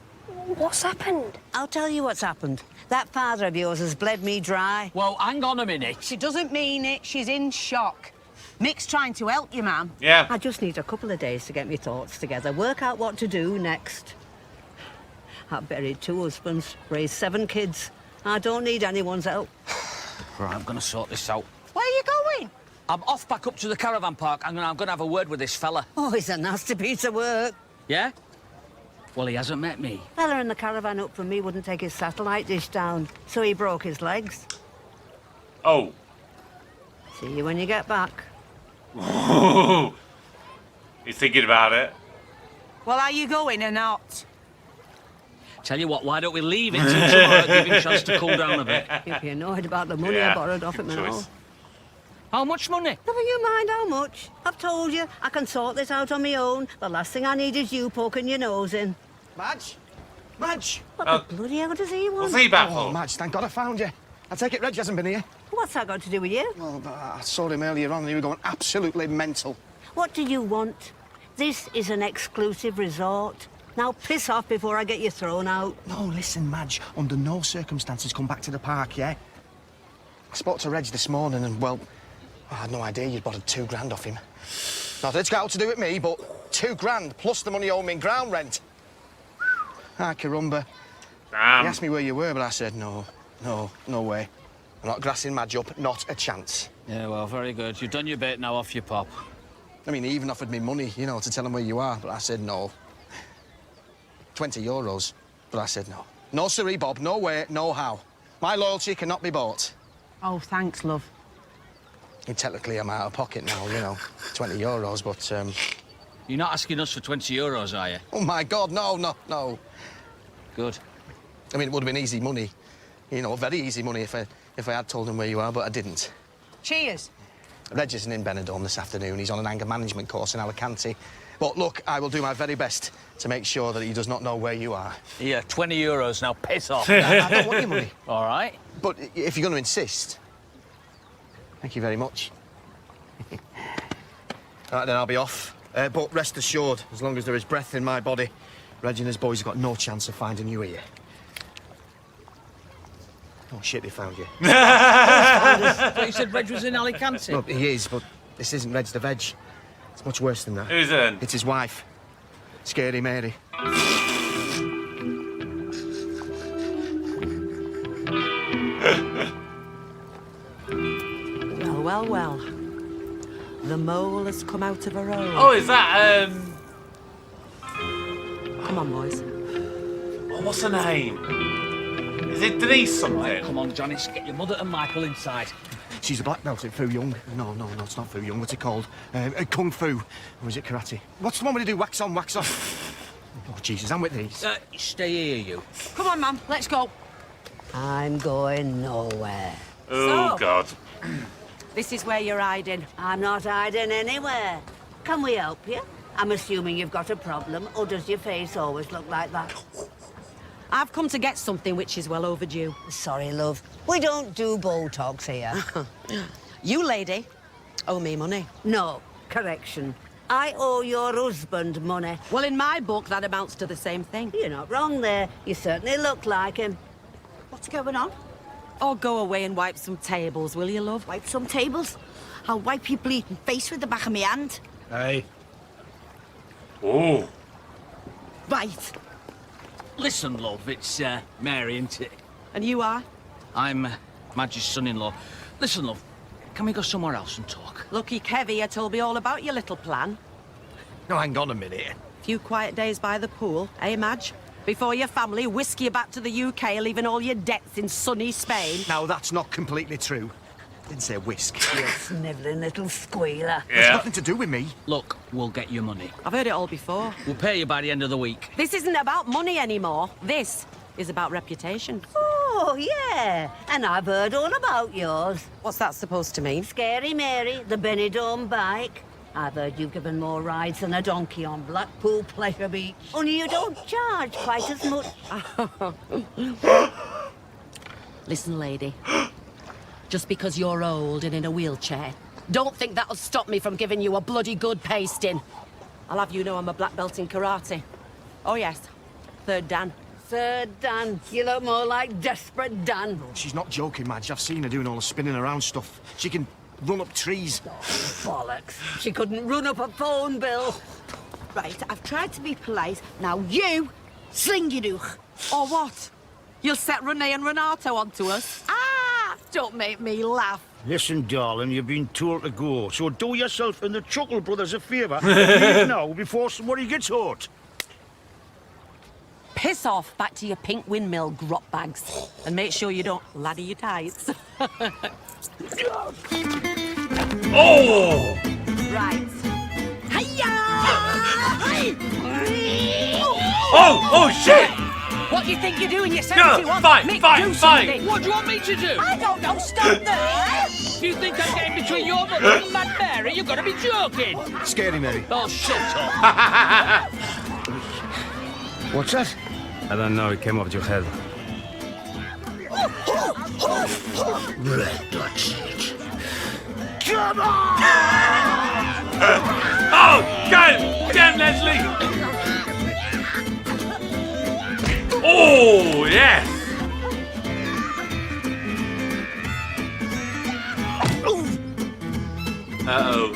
what's happened? I'll tell you what's happened. That father of yours has bled me dry. Well, hang on a minute. She doesn't mean it. She's in shock. Mick's trying to help you, ma'am. Yeah. I just need a couple of days to get my thoughts together, work out what to do next. I've buried 2 husbands, raised 7 kids. I don't need anyone's help. Right, I'm going to sort this out. Where are you going? I'm off back up to the caravan park and I'm going to have a word with this fella. Oh, he's a nasty piece of work. Yeah? Well, he hasn't met me. Fella in the caravan up from me wouldn't take his satellite dish down, so he broke his legs. Oh. See you when you get back. He's thinking about it. Well, are you going or not? Tell you what, why don't we leave it till tomorrow, give him a chance to cool down a bit. You'll be annoyed about the money I borrowed off him and all. How much money? Never you mind how much. I've told you, I can sort this out on my own. The last thing I need is you poking your nose in. Madge? Madge? What the bloody hell does he want? What's he back for? Oh, Madge, thank God I found you. I take it Reg hasn't been here? What's that got to do with you? Well, I saw him earlier on and he was going absolutely mental. What do you want? This is an exclusive resort. Now piss off before I get you thrown out. No, listen, Madge, under no circumstances come back to the park, yeah? I spoke to Reg this morning and, well, I had no idea you'd borrowed $2,000 off him. Not that it's got to do with me, but $2,000 plus the money owed me in ground rent. Ah, carumba. Damn. He asked me where you were, but I said no, no way. I'm not grassing Madge up, not a chance. Yeah, well, very good. You've done your bit, now off you pop. I mean, he even offered me money, you know, to tell him where you are, but I said no. 20 euros, but I said no. No, sirree, Bob, no way, no how. My loyalty cannot be bought. Oh, thanks, love. And technically, I'm out of pocket now, you know, 20 euros, but, You're not asking us for 20 euros, are you? Oh, my God, no. Good. I mean, it would have been easy money. You know, very easy money if I had told him where you are, but I didn't. Cheers. Reg isn't in Benidorm this afternoon. He's on an anger management course in Alicante. But look, I will do my very best to make sure that he does not know where you are. Here, 20 euros, now piss off. I don't want your money. All right. But if you're going to insist... Thank you very much. All right, then I'll be off. But rest assured, as long as there is breath in my body, Reg and his boys have got no chance of finding you here. Oh, shit, they found you. But you said Reg was in Alicante. Well, he is, but this isn't Reg the Veg. It's much worse than that. Who's in? It's his wife. Scary Mary. Well. The mole has come out of her own. Oh, is that, Come on, boys. Oh, what's her name? Is it Denise something? Right, come on, Janice, get your mother and Michael inside. She's a black belt in Fu Young. No, it's not Fu Young. What's it called? Kung Fu. Or is it karate? What's the one where they do wax on, wax off? Oh, Jesus, I'm with these. Stay here, you. Come on, Mum, let's go. I'm going nowhere. Oh, So- God. This is where you're hiding. I'm not hiding anywhere. Can we help you? I'm assuming you've got a problem, or does your face always look like that? I've come to get something which is well overdue. Sorry, love. We don't do Botox here. You, lady, owe me money. No, correction. I owe your husband money. Well, in my book, that amounts to the same thing. You're not wrong there. You certainly look like him. What's going on? Oh, go away and wipe some tables, will you, love? Wipe some tables? I'll wipe your bleeding face with the back of my hand. Hey. Oh. Right. Listen, love, it's Mary, isn't it? And you are? I'm Madge's son-in-law. Listen, love, can we go somewhere else and talk? Lucky Kevy had told me all about your little plan. No, hang on a minute. Few quiet days by the pool, eh, Madge? Before your family whisk you back to the UK, leaving all your debts in sunny Spain. Now, that's not completely true. Didn't say whisk. You snivelling little squealer. It's nothing to do with me. Look, we'll get your money. I've heard it all before. We'll pay you by the end of the week. This isn't about money anymore. This is about reputation. Oh, yeah. And I've heard all about yours. What's that supposed to mean? Scary Mary, the Benidorm bike. I've heard you've given more rides than a donkey on Blackpool Pleasure Beach. Only you don't charge quite as much. Listen, lady. Just because you're old and in a wheelchair, don't think that'll stop me from giving you a bloody good pasting. I'll have you know I'm a black belt in karate. Oh, yes. Third Dan. Third Dan. You look more like Desperate Dan. She's not joking, Madge. I've seen her doing all the spinning around stuff. She can run up trees. Oh, bollocks. She couldn't run up a phone bill. Right, I've tried to be polite. Now you, sling your duch. Or what? You'll set Renee and Renato onto us? Ah! Don't make me laugh. Listen, darling, you've been told to go, so do yourself and the Chuckle Brothers a favour. Leave now before somebody gets hurt. Piss off back to your pink windmill grot bags. And make sure you don't ladder your tights. Oh! Right. Oh, shit! What do you think you're doing? You're No, 71. fight, Mick, fight, do fight. something. What do you want me to do? I don't know. Stop there. Do you think I'm getting between your mother and Mad Mary? You've got to be joking. Scary Mary. Oh, shut up. What's that? I don't know, it came off your head. Red, that's it. Come on! Oh, get him, Leslie! Oh, yes! Uh-oh.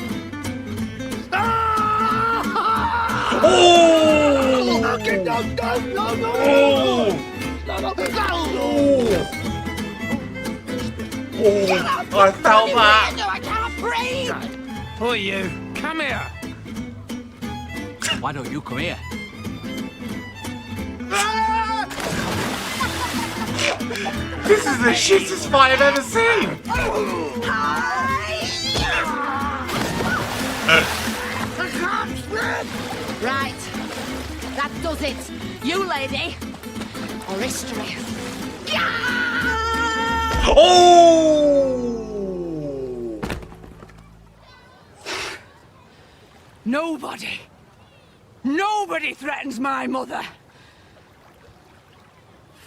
Oh! Get down! I felt that. I can't breathe. Oh, you, come here. Why don't you come here? This is the shittest fight I've ever seen. Right. That does it. You, lady. Or history. Oh! Nobody threatens my mother.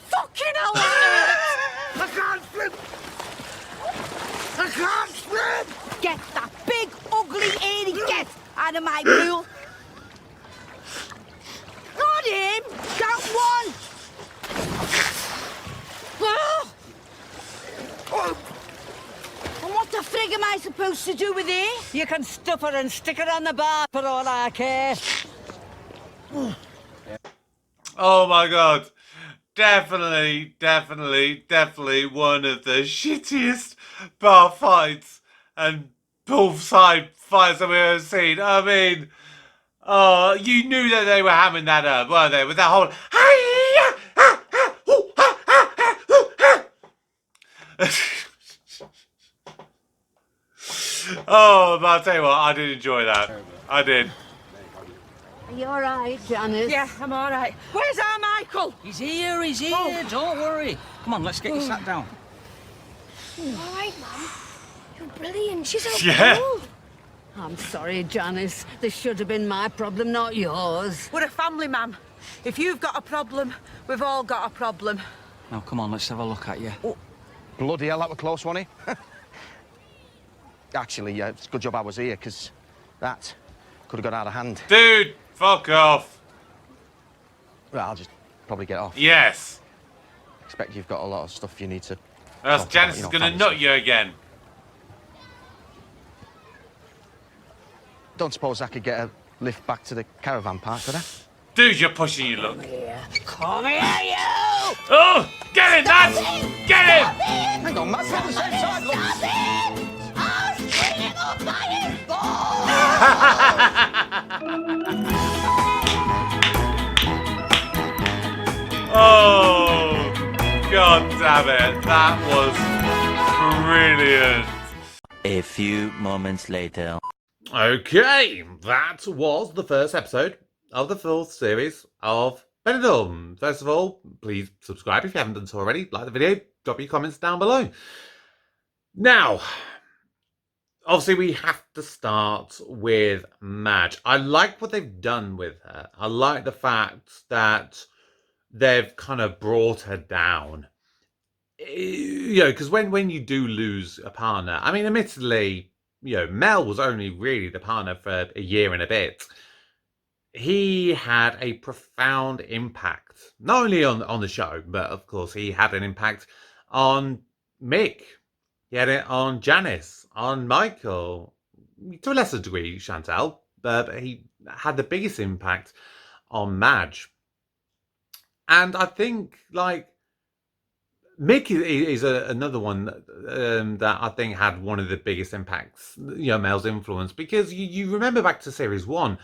Fucking hell, that hurts. I can't swim! I can't swim! Get that big, ugly, hairy get out of my pool. Got him! Got one! Oh. And what the frig am I supposed to do with it? You can stuff her and stick her on the bar for all I care. Oh my god. Definitely one of the shittiest bar fights and poolside fights that we've ever seen. I mean, oh, you knew that they were hamming that up, weren't they? With that whole... Oh, but I'll tell you what, I did enjoy that. I did. Are you all right, Janice? Yeah, I'm all right. Where's our Michael? He's here, don't worry. Come on, let's get you sat down. All right, Mum. You're brilliant. She's so Yeah. cool. I'm sorry, Janice. This should have been my problem, not yours. We're a family, Ma'am. If you've got a problem, we've all got a problem. Now, come on, let's have a look at you. Oh, bloody hell, that was close, wasn't it? Actually, it's a good job I was here, because that could have got out of hand. Dude, fuck off. Right, I'll just probably get off. Yes. Expect you've got a lot of stuff you need to... Else talk Janice about, is going to family nut stuff. you again. Don't suppose I could get a lift back to the caravan park, could I? Dude, you're pushing your luck. Come here, you! Oh! Get him, Madge! Get him! Hang on, Madge, we're on the same side, look. Stop it! I'll string him up by his balls! Oh, god damn it. That was brilliant. A few moments later. Okay, that was the first episode of the full series of Benidorm. First of all, please subscribe if you haven't done so already. Like the video, drop your comments down below. Now, obviously we have to start with Madge. I like what they've done with her. I like the fact that they've kind of brought her down. You know, because when you do lose a partner, I mean, admittedly, you know, Mel was only really the partner for a year and a bit. He had a profound impact, not only on the show, but of course he had an impact on Mick. He had it on Janice, on Michael, to a lesser degree, Chantal, but he had the biggest impact on Madge. And I think, like, Mick is another one that I think had one of the biggest impacts, you know, Mel's influence, because you remember back to series 1,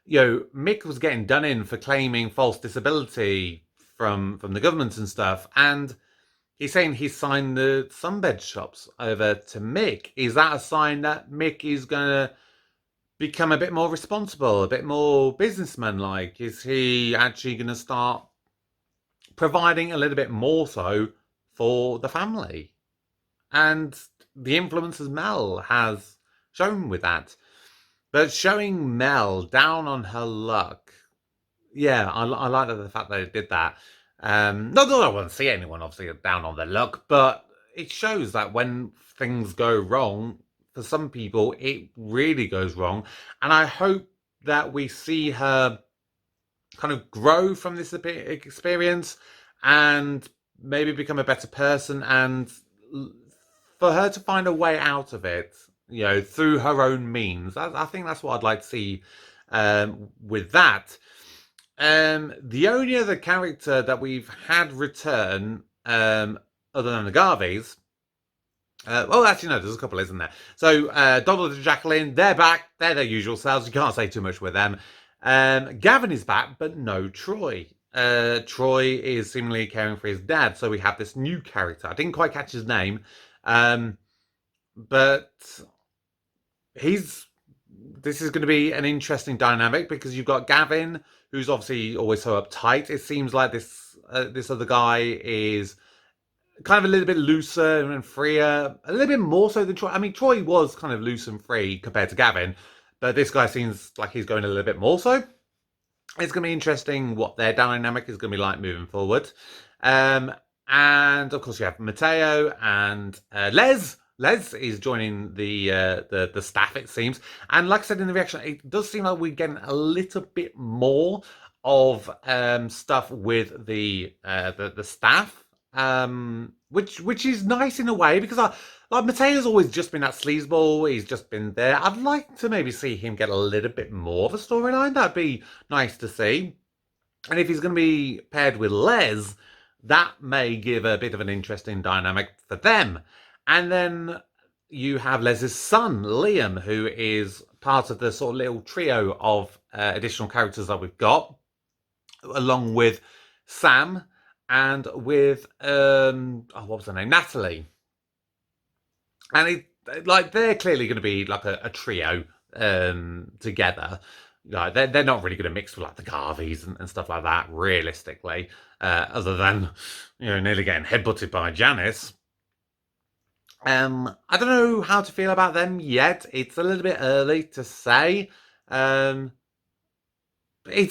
you know, Mick was getting done in for claiming false disability from the government and stuff, and he's saying he signed the sunbed shops over to Mick. Is that a sign that Mick is going to become a bit more responsible, a bit more businessman-like? Is he actually going to start providing a little bit more so for the family? And the influences Mel has shown with that. But showing Mel down on her luck, yeah, I like the fact that they did that. Not that I want to see anyone obviously down on their luck, but it shows that when things go wrong, for some people, it really goes wrong. And I hope that we see her kind of grow from this experience and maybe become a better person, and for her to find a way out of it, you know, through her own means. I think that's what I'd like to see with that. The only other character that we've had return, other than the Garveys, well, actually, no, there's a couple, isn't there? So, Donald and Jacqueline, they're back. They're their usual selves. You can't say too much with them. Gavin is back, but no Troy. Troy is seemingly caring for his dad, so we have this new character. I didn't quite catch his name, but this is going to be an interesting dynamic because you've got Gavin, who's obviously always so uptight. It seems like this other guy is kind of a little bit looser and freer, a little bit more so than Troy. I mean, Troy was kind of loose and free compared to Gavin, but this guy seems like he's going a little bit more so. It's going to be interesting what their dynamic is going to be like moving forward. And of course, you have Mateo and Les. Les is joining the staff, it seems. And like I said in the reaction, it does seem like we're getting a little bit more of stuff with the staff. Which is nice in a way because like Mateo's always just been that sleazeball. He's just been there. I'd like to maybe see him get a little bit more of a storyline. That'd be nice to see. And if he's going to be paired with Les, that may give a bit of an interesting dynamic for them. And then you have Les's son, Liam, who is part of the sort of little trio of additional characters that we've got, along with Sam and with what was her name, Natalie. And they're clearly going to be like a trio together. Like they're not really going to mix with like the Garveys and stuff like that, realistically, other than nearly getting headbutted by Janice. I don't know how to feel about them yet. It's a little bit early to say. It's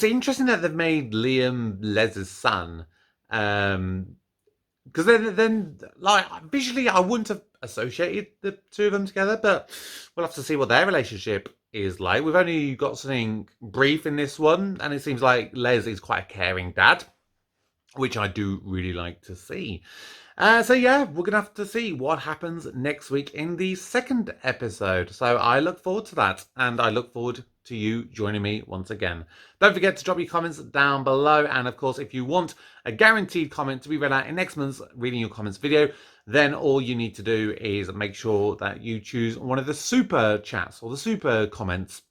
interesting that they've made Liam Les's son. Because then, like, visually, I wouldn't have associated the two of them together, but we'll have to see what their relationship is like. We've only got something brief in this one, and it seems like Les is quite a caring dad, which I do really like to see. So yeah, we're going to have to see what happens next week in the second episode. So I look forward to that, and I look forward to you joining me once again. Don't forget to drop your comments down below, and of course, if you want a guaranteed comment to be read out in next month's Reading Your Comments video, then all you need to do is make sure that you choose one of the super chats or the super comments,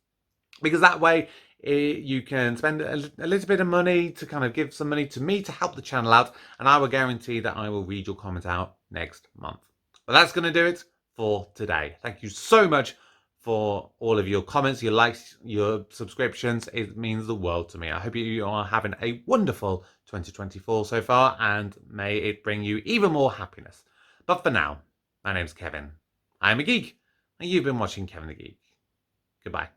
because that way you can spend a little bit of money to kind of give some money to me to help the channel out, and I will guarantee that I will read your comment out next month. But that's going to do it for today. Thank you so much for all of your comments, your likes, your subscriptions. It means the world to me. I hope you are having a wonderful 2024 so far, and may it bring you even more happiness. But for now, my name's Kevin. I'm a geek, and you've been watching Kevin the Geek. Goodbye.